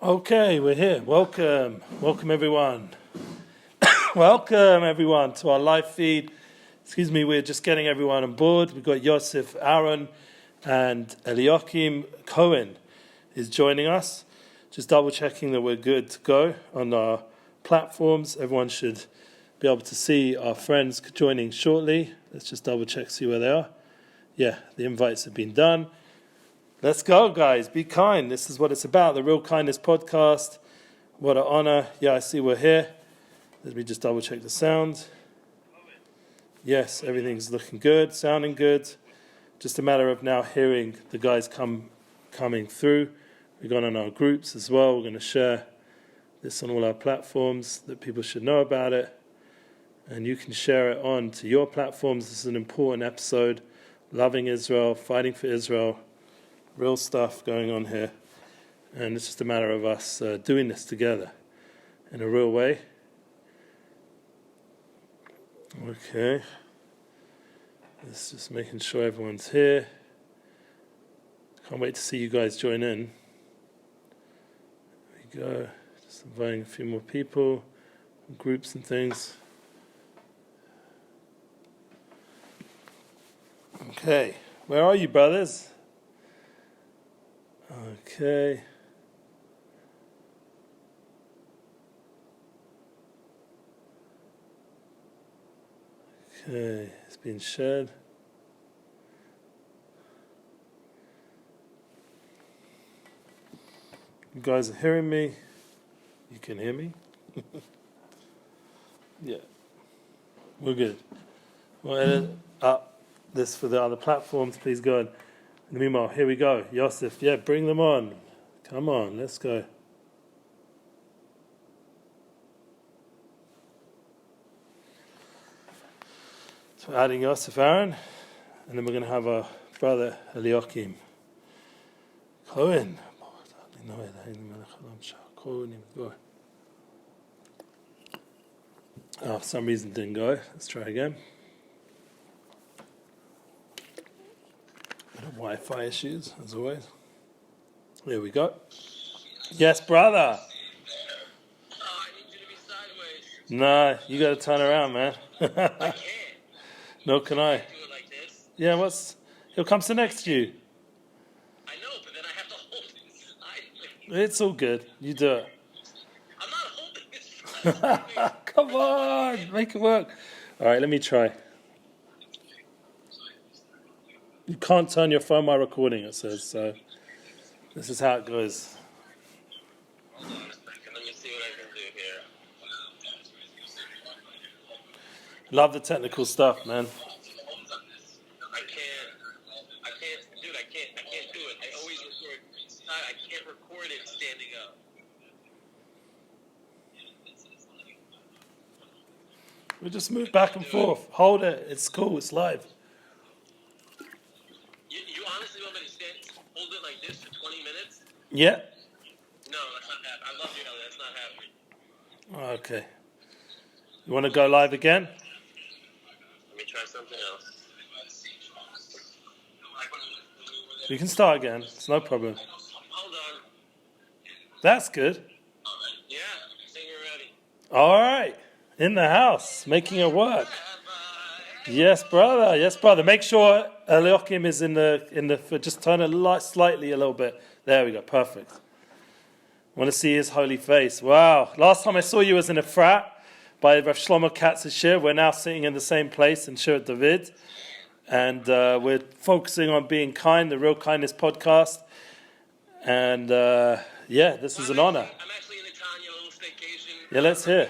Okay, we're here. Welcome everyone. Welcome everyone to our live feed. We're just getting everyone on board. We've got Yosef, Aaron, and Eliyokim. Cohen is joining us. Just double checking that we're good to go on our platforms. Everyone should be able to see our friends joining shortly. Let's just double check, see where they are. Yeah, the invites have been done. Let's go, guys. Be kind. This is what it's about. The Real Kindness Podcast. What an honor. Yeah, I see we're here. Let me just double check the sound. Yes, everything's looking good, sounding good. Just a matter of now hearing the guys coming through. We've gone on our groups as well. We're going to share this on all our platforms that people should know about it. And you can share it on to your platforms. This is an important episode. Loving Israel, fighting for Israel. Real stuff going on here, and it's just a matter of us doing this together in a real way. Okay, let's just making sure everyone's here. Can't wait to see you guys join in. There we go, just inviting a few more people, groups and things. Okay, where are you, brothers? Okay. Okay, it's been shared. You guys are hearing me? You can hear me? Yeah. We're good. We'll edit up this for the other platforms. Please go ahead. Meanwhile, here we go. Yosef, yeah, bring them on. Come on, let's go. So adding Yosef, Aaron, and then we're going to have our brother Eliyokim. Cohen. Oh, for some reason didn't go. Let's try again. Wi-Fi issues, as always. Here we go. Yes, brother. Oh, I need you to be sideways. Nah, you got to turn around, man. I can't. No, can I? Do it like this. Yeah, he'll come sit next to you. I know, but then I have to hold it sideways. It's all good. You do it. I'm not holding it sideways. Come on, make it work. All right, let me try. You can't turn your phone while recording, it says, so this is how it goes. Hold on a second, let me see what I can do here. Love the technical stuff, man. I can't do it. I always record, I can't record it standing up. We just move back and forth. Hold it, it's cool, it's live. You honestly want me to hold it like this for 20 minutes? Yeah. No, that's not happening. I love you, Ellie. That's not happening. Okay. You want to go live again? Let me try something else. We can start again. It's no problem. Hold on. That's good. Yeah, I think we're ready. All right. In the house, making it work. Yes, brother. Yes, brother. Make sure Eliyokim is in the. Just turn it slightly a little bit. There we go. Perfect. Want to see his holy face. Wow. Last time I saw you was in a frat by Rav Shlomo Katz's shir. We're now sitting in the same place in Shir David. And we're focusing on being kind, the Real Kindness Podcast. And this is an honor. I'm actually in Netanya, a little staycation. Yeah, let's hear.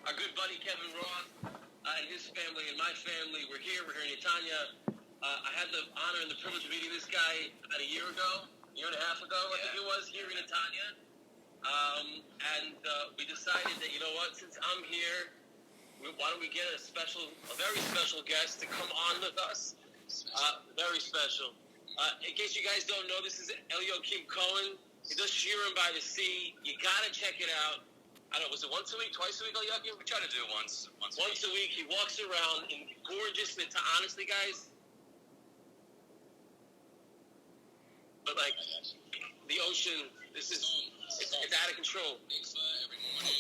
Our good buddy Kevin Roth and his family and my family, we're here in Netanya. I had the honor and the privilege of meeting this guy about a year and a half ago, I think it was, here in Netanya. And we decided that, you know what, since I'm here, why don't we get a very special guest to come on with us? Very special. In case you guys don't know, this is Eliyokim Cohen. He does Shirim by the Sea. You gotta check it out. I don't know, was it once a week, twice a week, Eliyokim? We try to do it once a week. He walks around in gorgeous, honestly, guys, but like the ocean, it's Central.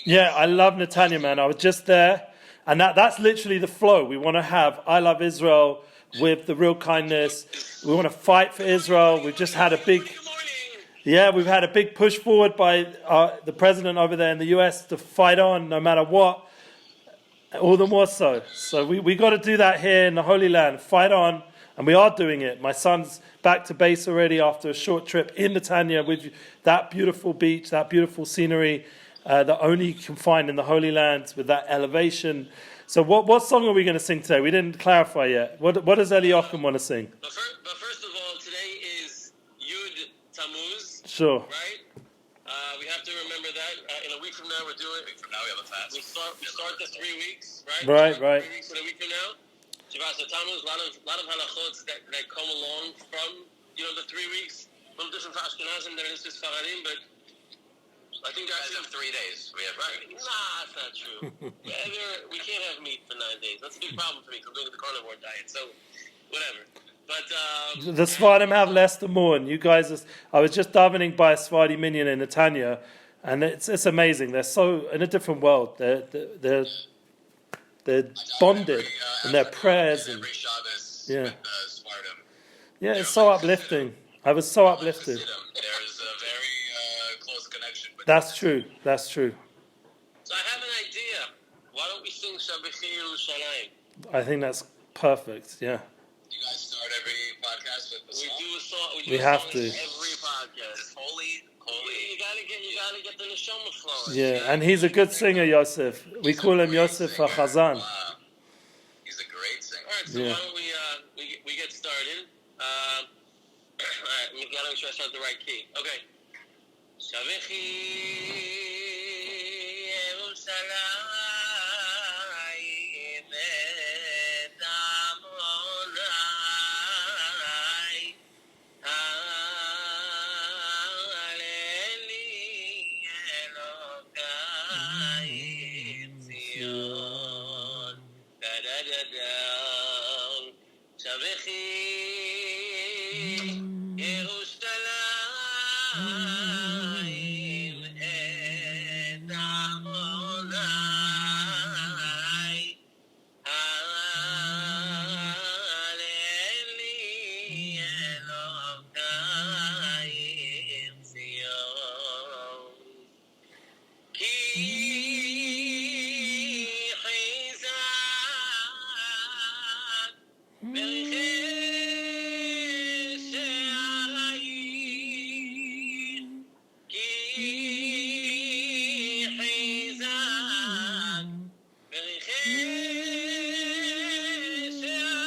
Yeah, I love Netanya, man. I was just there, and that's literally the flow. We want to have I love Israel with the real kindness. We want to fight for Israel. We've just had a big, we've had a big push forward by the president over there in the US to fight on no matter what. All the more so. So we got to do that here in the Holy Land. Fight on. And we are doing it. My son's back to base already after a short trip in Netanya with that beautiful beach, that beautiful scenery that only you can find in the Holy Land with that elevation. So what song are we going to sing today? We didn't clarify yet. What does Eliyokim want to sing? But first of all, today is Yud Tammuz. Sure. Right? We have to remember that. In a week from now, we're doing. A week from now, we have a fast. We start the 3 weeks, right? Right. 3 weeks in a week from now. Shabbat Tammuz, a lot of halachots that come along from the 3 weeks. A little different for Ashkenazim than it is for Sfaradim, but I think guys have 3 days. We have right. Nah, that's not true. We can't have meat for 9 days. That's a big problem for me because I'm doing the carnivore diet. So whatever. But the Sfaradim have less than more, and you guys. I was just davening by a Sephardi minyan in Netanya, and it's amazing. They're so in a different world. They're bonded in their prayers and it's so uplifting. I was so uplifted. there's a very close connection. That's true. So I have an idea. Why don't we sing Shabbachi Yerushalayim? I think that's perfect. Yeah. You guys start every podcast with the song? We do a song. We have to. Every podcast. It's holy. You gotta get the neshama flowing. Yeah, and he's a good singer, Yosef. We call him Yosef HaChazan. Wow. He's a great singer. All right, so why don't we get started? All right, we gotta make sure I start the right key. Okay. Shavechi Yerushalayim et Amonai Haleli Elokayim Zion Da-da-da-da Shavechi Yerushalayim et Amonai Haleli Elokayim Zion Ki Chizak Berichei She'alayim Ki Chizak Berichei She'alayim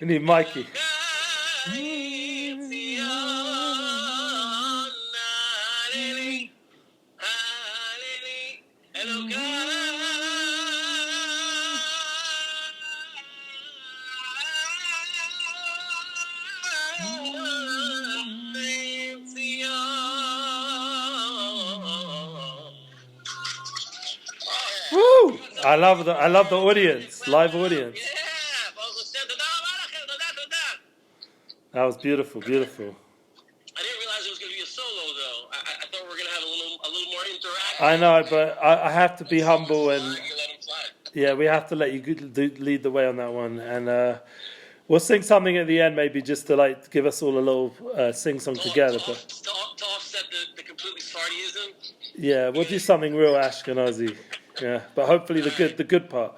We need Mikey. Woo! I love the audience, live audience. That was beautiful. I didn't realize it was going to be a solo, though. I thought we were going to have a little more interaction. I know, but I have to be humble and You let him fly. yeah, we have to let you lead the way on that one, and we'll sing something at the end, maybe just to give us all a little sing song together. But To offset the complete Sfardiism. yeah, we'll do something real Ashkenazi. Yeah, but hopefully the good part.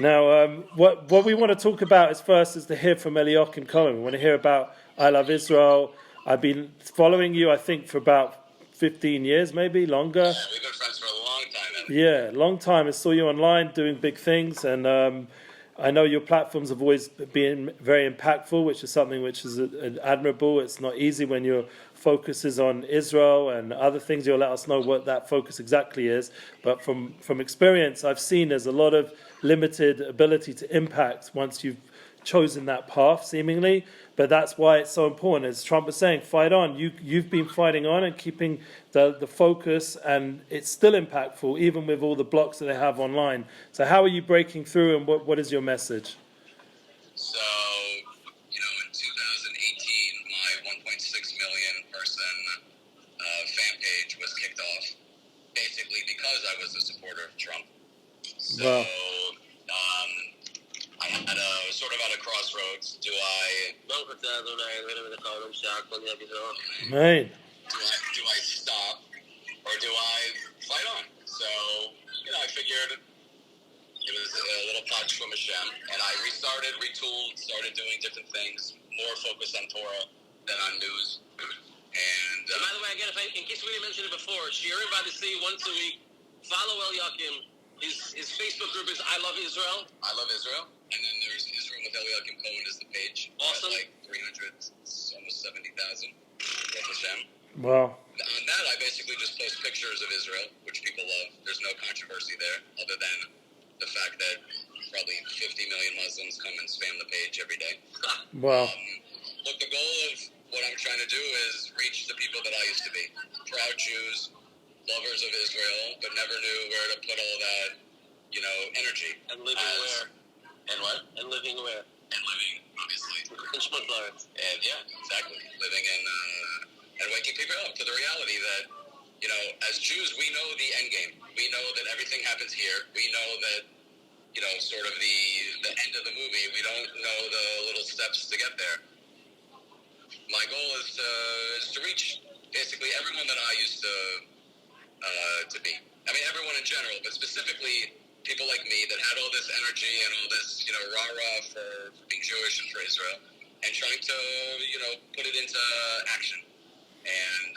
Now, what we want to talk about is to hear from Eliyokim Cohen. We want to hear about I Love Israel. I've been following you, I think, for about 15 years, maybe longer. Yeah, we've been friends for a long time. Yeah, long time. I saw you online doing big things, and I know your platforms have always been very impactful, which is something which is admirable. It's not easy when your focus is on Israel and other things. You'll let us know what that focus exactly is. But from experience, I've seen there's a lot of limited ability to impact once you've chosen that path, seemingly. But that's why it's so important. As Trump was saying, fight on. You've been fighting on and keeping the focus, and it's still impactful, even with all the blocks that they have online. So how are you breaking through, and what is your message? So, in 2018, my 1.6 million person fan page was kicked off, basically because I was a supporter of Trump. So, Wow. I had a sort of at a crossroads. Do I Man. stop or do I fight on? So, I figured it was a little touch from Hashem, and I restarted, retooled, started doing different things, more focused on Torah than on news. And so by the way, again, in case we didn't mention it before, Shiurim by the Sea once a week. Follow Eliyokim. His Facebook group is I Love Israel. I Love Israel. And then there's Israel with Eliyokim Cohen is the page. Awesome. Like 300, almost 70,000. Hashem. Wow. On that, I basically just post pictures of Israel, which people love. There's no controversy there, other than the fact that probably 50 million Muslims come and spam the page every day. Wow. Look, the goal of what I'm trying to do is reach the people that I used to be. Proud Jews, lovers of Israel, but never knew where to put all that, energy. And living where? And what? And living where? And living, obviously. In Schmutzlaritz. And yeah, exactly. Living in, and waking people up to the reality that, as Jews, we know the end game. We know that everything happens here. We know that, sort of the end of the movie. We don't know the little steps to get there. My goal is to reach basically everyone that I used to be. I mean, everyone in general, but specifically people like me that had all this energy and all this, rah-rah for being Jewish and for Israel, and trying to, put it into action. And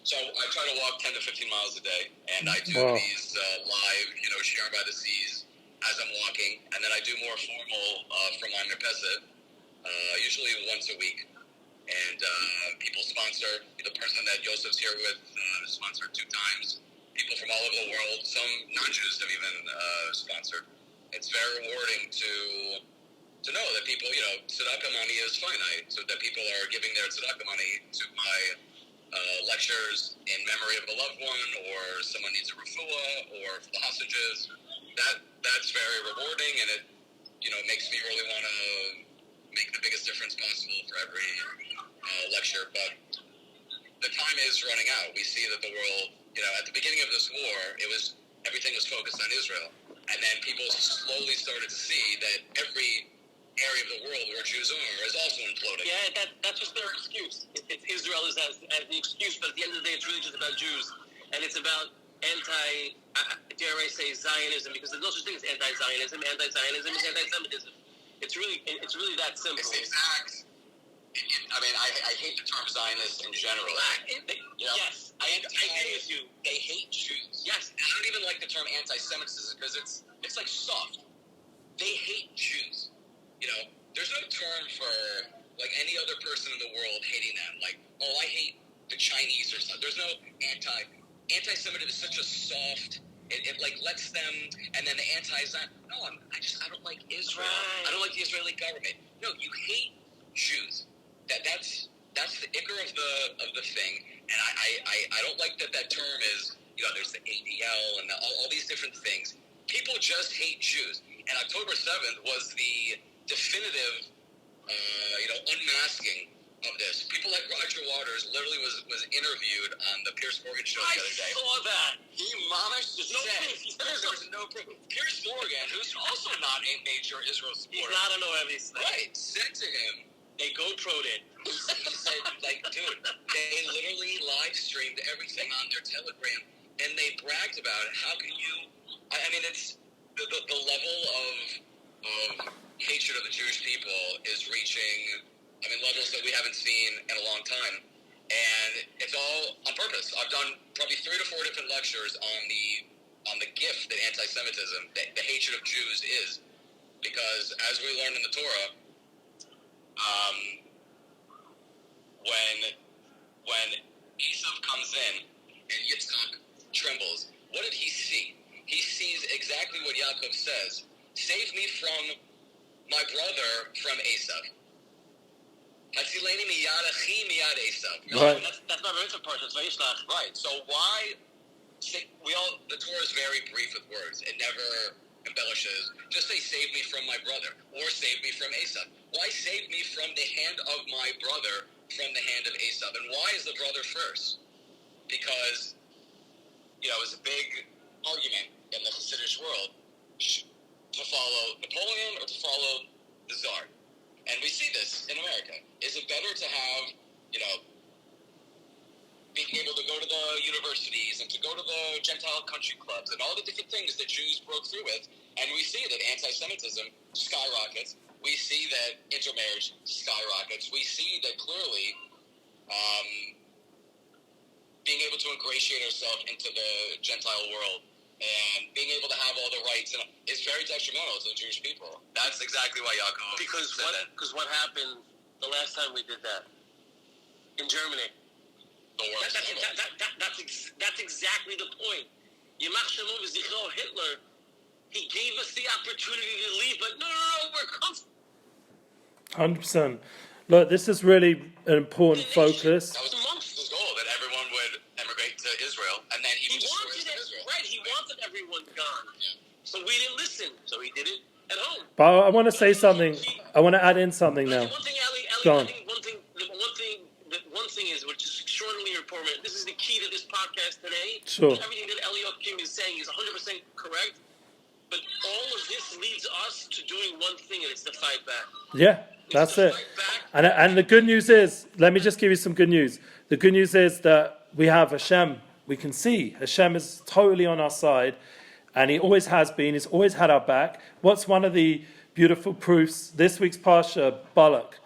so I try to walk 10 to 15 miles a day, and I do these live, Sharon by the Seas as I'm walking, and then I do more formal from my Merpeset, usually once a week. And people sponsor. The person that Yosef's here with sponsored 2 times. People from all over the world, some non-Jews have even sponsored. It's very rewarding to know that people, tzedakah money is finite, so that people are giving their tzedakah money to my lectures in memory of a loved one, or someone needs a refuah, or for the hostages. That's very rewarding, and it, makes me really want to make the biggest difference possible for every lecture. But the time is running out. We see that the world, at the beginning of this war, everything was focused on Israel. And then people slowly started to see that every area of the world where Jews are is also imploding. Yeah, that's just their excuse. It's Israel as the excuse, but at the end of the day, it's really just about Jews. And it's about dare I say, Zionism, because there's no such thing as anti-Zionism. Anti-Zionism is anti-Semitism. It's really that simple. It's the exact. I hate the term Zionist in general. Yes, I agree with you. They hate Jews. Yes. And I don't even like the term anti-Semitism because it's like soft. They hate Jews. There's no term for like any other person in the world hating them. Like, I hate the Chinese or something. There's no anti-Semitism is such a soft. It like lets them, and then the anti-Zion. No, I don't like Israel. Right. I don't like the Israeli government. No, you hate Jews. That's the ichor of the thing, and I don't like that term is, there's the ADL and all these different things. People just hate Jews, and October 7th was the definitive, unmasking of this. People like Roger Waters literally was interviewed on the Piers Morgan show the other day. I saw that. He managed to say There's no proof. Piers Morgan, who's also not a major Israel supporter, he's not a no everything. right, said to him, they GoPro'd it. He said, dude, they literally live streamed everything on their Telegram, and they bragged about it. How can you? It's the level of hatred of the Jewish people is reaching, levels that we haven't seen in a long time, and it's all on purpose. I've done probably 3 to 4 different lectures on the gift that anti-Semitism, the hatred of Jews is, because as we learned in the Torah. When Esau comes in and Yitzchak trembles, what did he see? He sees exactly what Yaakov says. Save me from my brother from Esav. Hatzileni miyad achi miyad Esav. Right. That's not very part. It's Vayishlach. Right. So why? The Torah is very brief with words. It never embellishes. Just say, "Save me from my brother," or "Save me from Esav." Why save me from the hand of my brother from the hand of Esav? And why is the brother first? Because it was a big argument in the Hasidic world to follow Napoleon or to follow the Tsar. And we see this in America. Is it better to have, being able to go to the universities and to go to the Gentile country clubs and all the different things that Jews broke through with? And we see that anti-Semitism skyrockets. We see that intermarriage skyrockets. We see that clearly being able to ingratiate ourselves into the Gentile world and being able to have all the rights is very detrimental to the Jewish people. That's exactly why Yaakov said that. Because what happened the last time we did that? In Germany. That's exactly the point. Yimach Shemo v'zichro, Hitler, he gave us the opportunity to leave, but no, we're comfortable. 100%. Look, this is really an important focus. That was his goal, that everyone would emigrate to Israel, and then he would destroy Israel. Right, he wanted everyone gone. Yeah. So we didn't listen, so he did it at home. But I want to say something. I want to add in something now. One thing, Ali, Go I on. think one thing is, which is extraordinarily important, this is the key to this podcast today. Sure. Everything that Eliyokim is saying is 100% correct, but all of this leads us to doing one thing, and it's to fight back. Yeah, that's it. And the good news is, let me just give you some good news. The good news is that we have Hashem. We can see Hashem is totally on our side, and He always has been. He's always had our back. What's one of the beautiful proofs? This week's Parsha, Balak.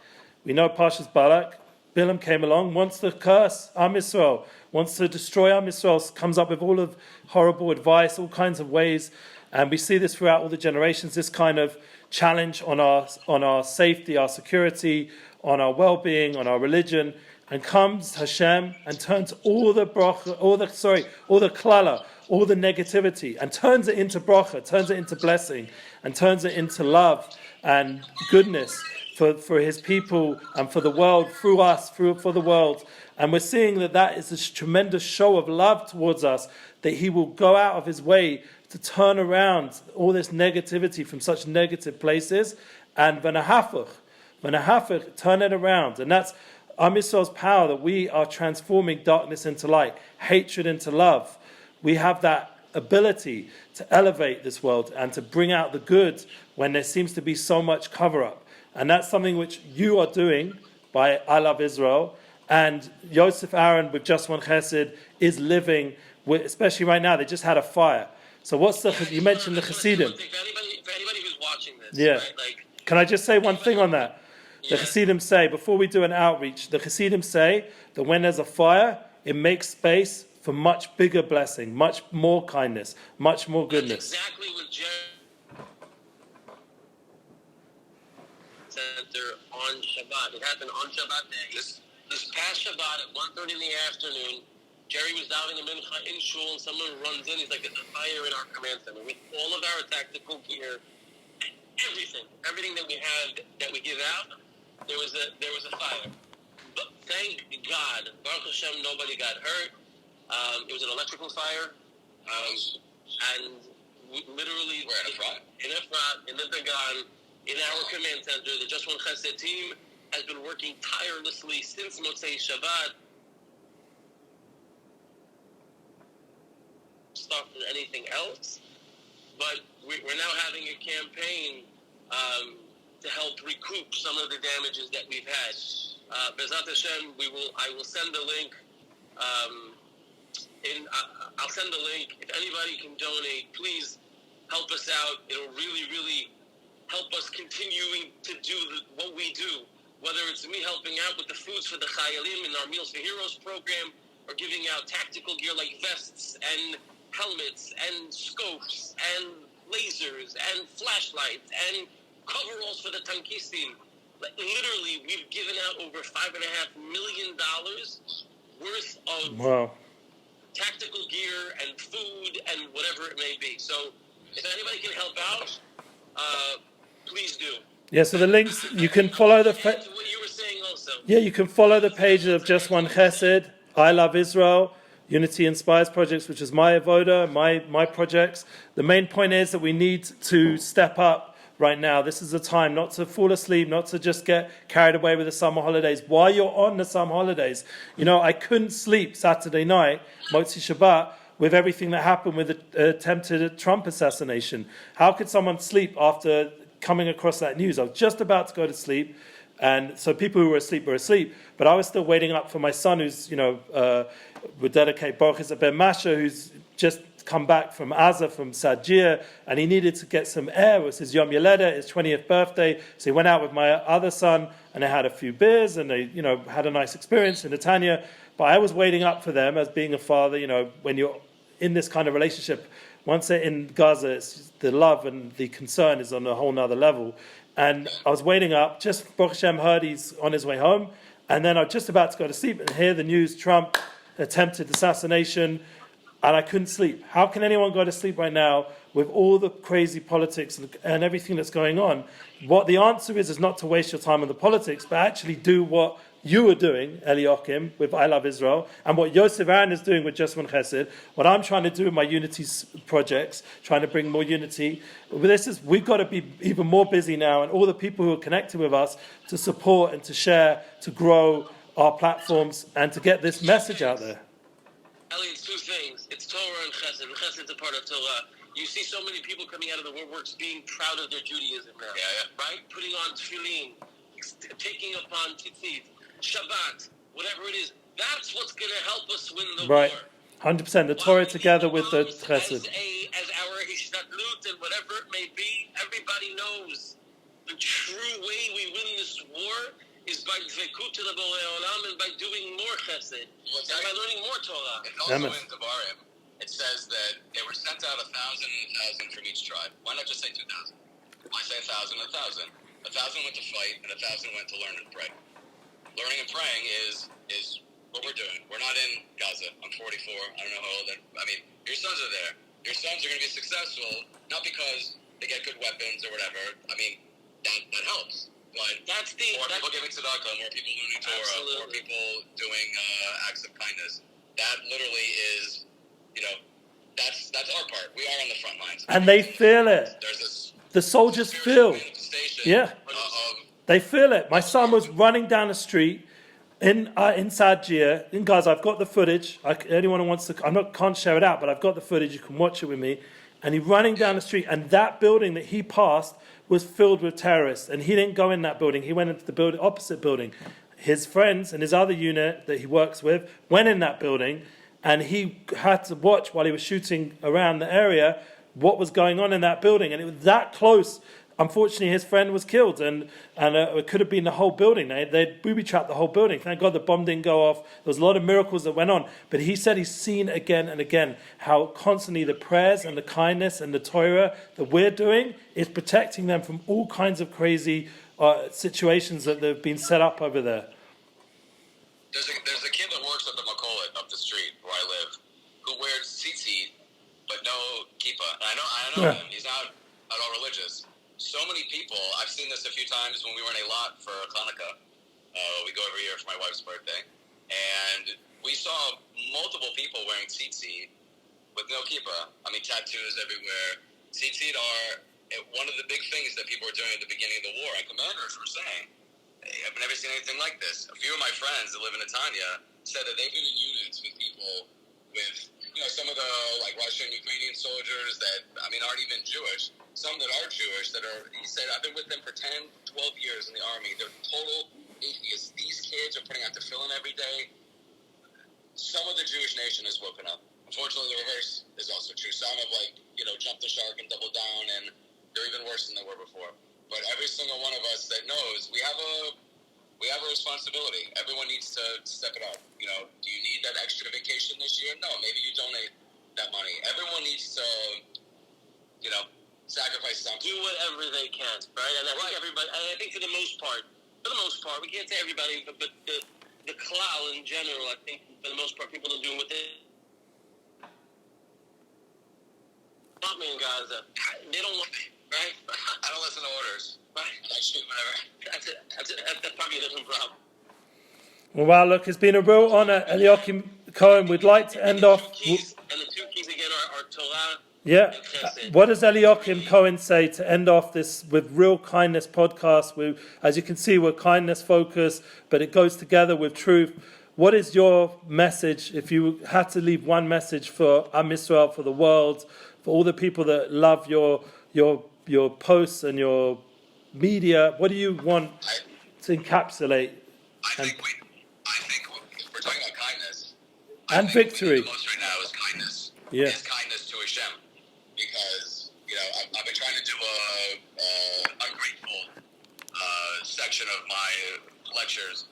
We know Parsha's Balak. Bilam came along, wants to curse Am Yisrael, wants to destroy Am Yisrael, comes up with all of horrible advice, all kinds of ways. And we see this throughout all the generations, this kind of challenge on our safety, our security, on our well-being, on our religion. And comes Hashem and turns all the bracha, all the klala, all the negativity, and turns it into bracha, turns it into blessing, and turns it into love and goodness for His people and for the world, through us, for the world. And we're seeing that is a tremendous show of love towards us, that He will go out of His way to turn around all this negativity from such negative places, and v'nahafuch, turn it around. And that's Am Yisrael's power, that we are transforming darkness into light, hatred into love. We have that ability to elevate this world and to bring out the good when there seems to be so much cover-up. And that's something which you are doing by I Love Israel. And Yosef Aaron with Just One Chesed is living, especially right now, they just had a fire. So you mentioned the Hasidim. For anybody who's watching this, yeah. Right? Can I just say one thing on that? The Hasidim say, before we do an outreach, the Hasidim say that when there's a fire, it makes space for much bigger blessing, much more kindness, much more goodness. That's exactly what Jerry Center on Shabbat. It happened on Shabbat day. This past Shabbat at 1:30 in the afternoon, Jerry was davening a mincha in shul, and someone runs in. He's like, "There's a fire in our command center with all of our tactical gear, everything that we had that we give out." There was a fire. But thank God, Baruch Hashem, nobody got hurt. It was an electrical fire, and literally we're in Efrat, in the Dagan, in our command center, the Just One Chesed team has been working tirelessly since Motzei Shabbat. Stuff than anything else, but we're now having a campaign to help recoup some of the damages that we've had. Bezat Hashem, I will send the link. I'll send the link. If anybody can donate, please help us out. It'll really, really help us continuing to do what we do. Whether it's me helping out with the foods for the Chayalim in our Meals for Heroes program, or giving out tactical gear like vests and helmets and scopes and lasers and flashlights and coveralls for the tankistim. Literally, we've given out over $5.5 million worth of tactical gear and food and whatever it may be. So if anybody can help out, please do. Yeah, so the links, you can follow the... Add to what you were saying also. Yeah, you can follow the page of Just One Chesed, I Love Israel, Unity Inspires Projects, which is my avoda, my projects. The main point is that we need to step up right now. This is the time not to fall asleep, not to just get carried away with the summer holidays. While you're on the summer holidays, I couldn't sleep Saturday night, Motzi Shabbat, with everything that happened with the attempted Trump assassination. How could someone sleep after coming across that news? I was just about to go to sleep, and so people who were asleep, but I was still waiting up for my son, who's, would dedicate Baruch Ben Masha, who's just come back from Gaza, from Sajir, and he needed to get some air. It was his Yom Yeledet, his 20th birthday, so he went out with my other son, and they had a few beers, and they, had a nice experience in Netanya. But I was waiting up for them as being a father. When you're in this kind of relationship, once they're in Gaza, it's the love and the concern is on a whole nother level. And I was waiting up, just Baruch Hashem heard he's on his way home, and then I was just about to go to sleep and hear the news, Trump attempted assassination, and I couldn't sleep. How can anyone go to sleep right now with all the crazy politics and everything that's going on? What the answer is not to waste your time on the politics, but actually do what you are doing, Eliyokim, with I Love Israel, and what Yosef Aaron is doing with Just One Chesed, what I'm trying to do with my unity projects, trying to bring more unity. We've got to be even more busy now, and all the people who are connected with us to support and to share, to grow our platforms, and to get this message out there. Eli, it's two things. It's Torah and Chesed. And Chesed's a part of Torah. You see so many people coming out of the woodworks being proud of their Judaism now. Right? Putting on tefillin, taking upon tzitzit, Shabbat, whatever it is. That's what's going to help us win the war. 100%. The Torah together with the Chesed. As our hishtadlut and whatever it may be, everybody knows the true way we win this war is by dvekut to the Borei Olam and by doing more Chesed and by learning more Torah. It's also in Devarim. It says that they were sent out 1,000 from each tribe. Why not just say 2,000? Why say 1,000? 1,000 went to fight, and 1,000 went to learn and pray. Learning and praying is what we're doing. We're not in Gaza. I'm 44. I don't know how old. Your sons are there. Your sons are going to be successful, not because they get good weapons or whatever. That helps. But more people giving tzedakah, more people learning Torah, more people doing acts of kindness. That literally is, that's our part. We are on the front lines. And they feel it. The soldiers feel. Yeah. They feel it. My son was running down the street in Sajir, in Gaza. I've got the footage. Anyone who wants to, can't share it out, but I've got the footage. You can watch it with me. And he's running down the street, and that building that he passed was filled with terrorists. And he didn't go in that building. He went into the opposite building. His friends and his other unit that he works with went in that building, and he had to watch while he was shooting around the area what was going on in that building. And it was that close. Unfortunately, his friend was killed, and it could have been the whole building. They'd booby-trapped the whole building. Thank God the bomb didn't go off. There was a lot of miracles that went on. But he said he's seen again and again how constantly the prayers and the kindness and the Torah that we're doing is protecting them from all kinds of crazy situations that have been set up over there. There's a kid that works at the Makolet up the street where I live who wears tzitzit but no kippah. I know him. He's not at all religious. So many people, I've seen this a few times when we were in Eilat for Hanukkah. We go every year for my wife's birthday. And we saw multiple people wearing tzitzit with no kippah. Tattoos everywhere. Tzitzit are one of the big things that people were doing at the beginning of the war. And commanders were saying, hey, I've never seen anything like this. A few of my friends that live in Netanya said that they've been in units with people with, some of the Russian, Ukrainian soldiers that, aren't even Jewish. Some that are Jewish that are, he said, I've been with them for 10, 12 years in the army. They're total atheists. These kids are putting out tefillin every day. Some of the Jewish nation has woken up. Unfortunately, the reverse is also true. Some have, jumped the shark and doubled down, and they're even worse than they were before. But every single one of us that knows, we have a responsibility. Everyone needs to step it up. Do you need that extra vacation this year? No, maybe you donate that money. Everyone needs to, sacrifice something. Do whatever they can, right? And I think for the most part, we can't say everybody, but the klal in general, I think for the most part, people are doing what they want me in Gaza. They don't look, right? I don't listen to orders. Right. Actually, whatever. That's probably a different problem. Well, wow, look, it's been a real honor, Eliyokim Cohen. We'd like to end off. And the two keys again are Torah. Yeah. What does Eliyokim Cohen say to end off this with Real Kindness podcast? As you can see, we're kindness focused, but it goes together with truth. What is your message, if you had to leave one message for Am Israel, for the world, for all the people that love your posts and your media? What do you want to encapsulate? I think we're talking about kindness. And victory. The most right now is kindness. Yeah. Is kindness to Hashem. Because, I've been trying to do a ungrateful section of my lectures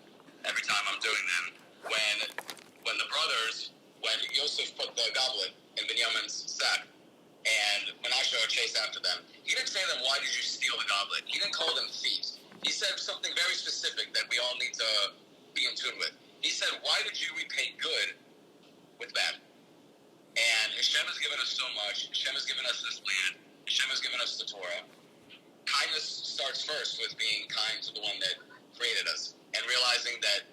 every time I'm doing them. When the brothers, when Yosef put the goblet in Binyamin's sack, and Menashe chased after them, he didn't say to them, "Why did you steal the goblet?" He didn't call them thieves. He said something very specific that we all need to be in tune with. He said, "Why did you repay good with bad?" And Hashem has given us so much. Hashem has given us this land. Hashem has given us the Torah. Kindness starts first with being kind to the one that created us and realizing that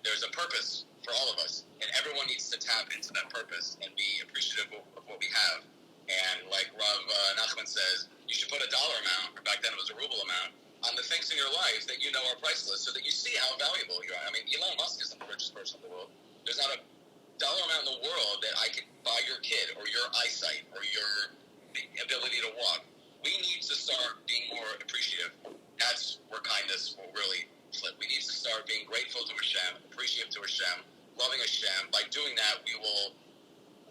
there's a purpose for all of us, and everyone needs to tap into that purpose and be appreciative of what we have. And like Rav Nachman says, you should put a dollar amount, or back then it was a ruble amount, on the things in your life that you know are priceless, so that you see how valuable you are. I mean, Elon Musk isn't the richest person in the world. There's not a dollar amount in the world that I could buy your kid, or your eyesight, or your ability to walk. We need to start being more appreciative. That's where kindness will really flip. We need to start being grateful to Hashem, appreciative to Hashem, loving Hashem. By doing that, we will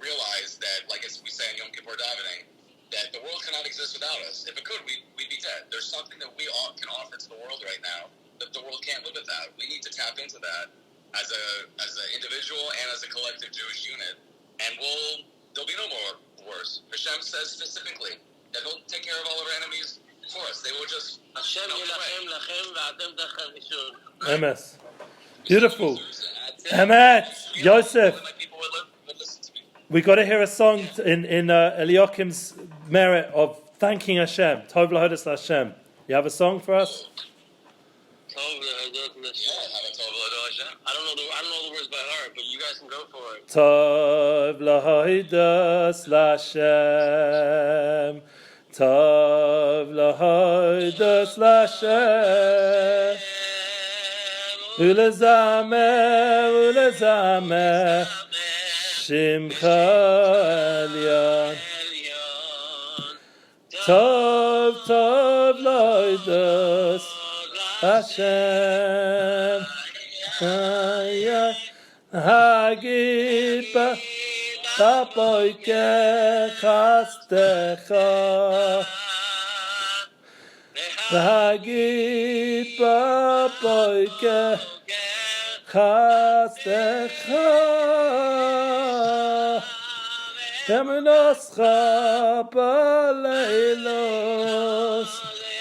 realize that, like as we say in Yom Kippur davening, that the world cannot exist without us. If it could, we'd be dead. There's something that we all can offer to the world right now that the world can't live without. We need to tap into that as an individual and as a collective Jewish unit, and there'll be no more wars. Hashem says specifically that He'll take care of all of our enemies for us. They will just Hashem yilachem lachem va'atem tacharishun. Emes. Beautiful. Emet. Yosef. We got to hear a song in Eliyokim's merit of thanking Hashem. Tov lahodas Hashem. You have a song for us? Tov lahodas Hashem. I don't know the words by heart, but you guys can go for it. Tov lahodas Hashem. Tov lahodas Hashem. Ulezameh Shimcha Elyon. Tov lahodas Hashem. Hagid ba'poike chastecha. Hagid ba'poike chastecha. Emunoscha ba'leilos.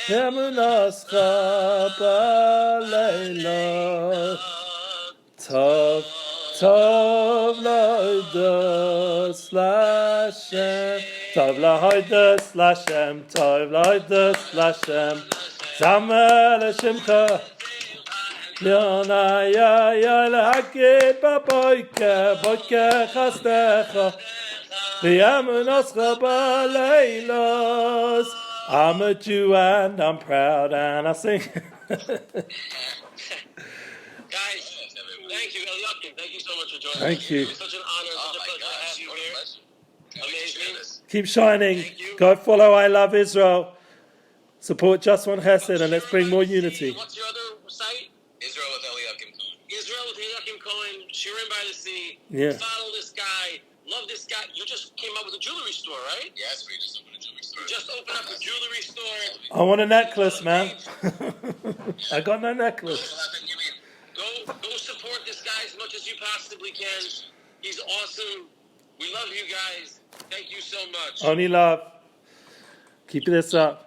Emunoscha ba'leilos. Tov lahodas Lashem. Tov lahodas Lashem. Tov lahodas Lashem. Zameh l'shimcha. Yonaya yalhakid ba'poike poike chastecha. V'yamunoscha ba'leilos. I'm a Jew and I'm proud and I sing. Guys, thank you, Eliyokim. Thank you so much for joining us. Thank you. It's such an honor, such a pleasure to have you here. Amazing. Keep shining. Go follow I Love Israel. Support Just One Chesed and let's bring more unity. What's your other site? Israel with Eliyokim Cohen. Israel with Eliyokim Cohen. Shirin by the Sea. Yeah. Follow this guy. Love this guy. You just came up with a jewelry store, right? Yes, we just opened a jewelry store. You just opened up a jewelry store. I want a necklace, man. I got no necklace. Go support this guy as much as you possibly can. He's awesome. We love you guys. Thank you so much. Only love. Keep this up.